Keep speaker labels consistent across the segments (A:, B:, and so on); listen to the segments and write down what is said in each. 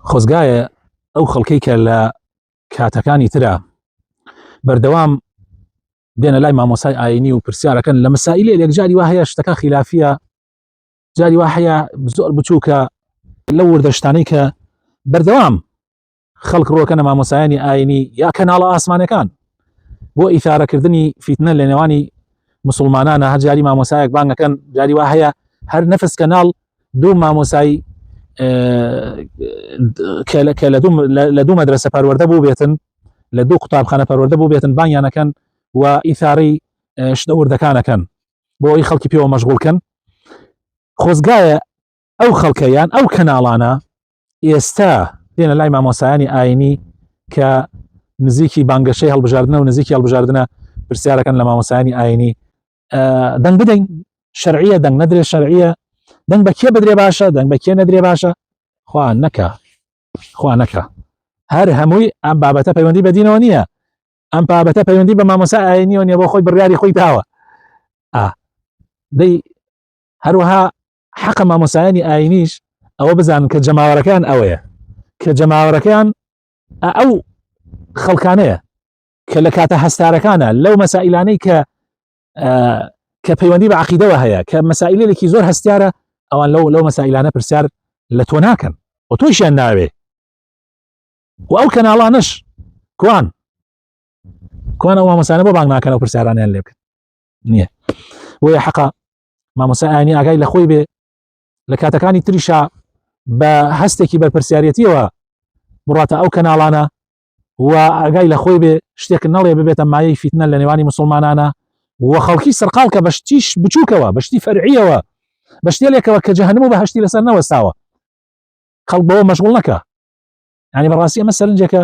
A: خۆزگایە ئەو خەڵکەی کە لە کاتەکانی ترە بەردەوام دێنە لای مامۆسای ئاینی و پرسیارەکەن لە مەسائلێ لێک جاری وا هەیە شتەکە خلافیە، جاری وا هەیە زۆر بچووکە لەو وردەشتانەی کە بەردەوام خەڵک ڕۆکەنە مامۆسایانی ئاینی یا کەناڵە ئاسمانەکان بۆ ئیثارەکردنی فیتنە لە نێوانی مسلمانانە. هەر جاری مامۆسایەک بانگەکەن جاری وا هەیە هەر نەفس کەناڵ دوو مامۆسایی کە لە دوو مەدرسە پەروەردە بوو بێتن، لە دوو قوتابخانە پەروەردە بوو بێتن بانیانەکەن و ئیثاری شتە وردەکانەکەن بۆ ئەوەی خەڵکی پێوە مەشغوڵکەن. خۆزگایە ئەو خەڵکەیان ئەو کەناڵانە ئێستا دێنە لای مامۆسایانی ئاینی کە نزیکی بانگەشەی هەڵبژاردنە و نزیکی هەڵبژاردنە پرسیارەکەن لە مامۆسایانی ئاینی دەنگ بدەین شەرعیە دەنگ نەدرێ شەرعیە، دەنگ بە کێ بدرێ باشە دەنگ بە کێ نەدرێ باشە، خوا نەکە هەر هەمووی ئەم بابەتە پەیوەندی بە دینەوە نییە، ئەم بابەتە پەیوەندی بە مامۆسای ئاینیەوە نییە بۆ خۆی بڕیاری خۆی داوە. دەی هەروەها حەقە مامۆسایانی ئاینیش ئەوە بزانن کە جەماوەرەکان ئەوەیە کە جەماوەرەکان ئەو خەڵکانەیە کە لە کاتە هەستارەکانە لەو مەسائلانەی کە پەیوەندی بە عەقیدەوە هەیە کە مەسائلێکی زۆر هەستیارە ئەوان لەو مەسائلانە پرسیار لە تۆ ناکەن و تۆیشیان ناوێ و ئەو کەناڵانەش کوان ئەو مامۆسانە بۆ بانگ ناکەن و پرسیارانیان لێ بکەن نییە. بۆیە حەقە مامۆسای ئاینی ئاگای لە خۆی بێ لە کاتەکانی تریشا بە هەستێکی بەرپرسیارەتیەوە بڕاتە ئەو کەناڵانە و ئاگای لە خۆی بێ شتێک نەڵێ ببێتە مایەی فیتنە لە نێوانی مسلمانانە و خەڵکی سەرقاڵ کە بەشتیش بچووکەوە بەشتی فەرعیەوە بەشتێلێکەوە کە جەهەنەم و بەهەشتی لەسەر نەوەستاوە خەڵک بەوە مەشغوڵ نەکە. ینی بەڕاستی ئەمە سەرنجێکە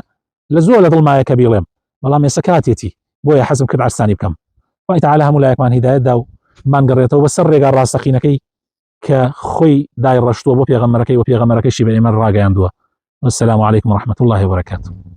A: لە زۆر لە دڵمایە کە بیڵێم بەڵام ێستا کاتێتی بۆیە حەزم کرد عەرزتانی بکەم. خوای تەعالی هەموو لایەکمان هیدایەتدا و مانگەڕێتەوە بەسەر ڕێگا ڕاستەقینەکەی کە خۆی دایڕەشتووە بۆ پێغەمبەرەکەی و پێغەمبەرەکەیشی بە ئێمە ڕاگەیاندووە. والسلام علیکم ورحمة الله وبركاته.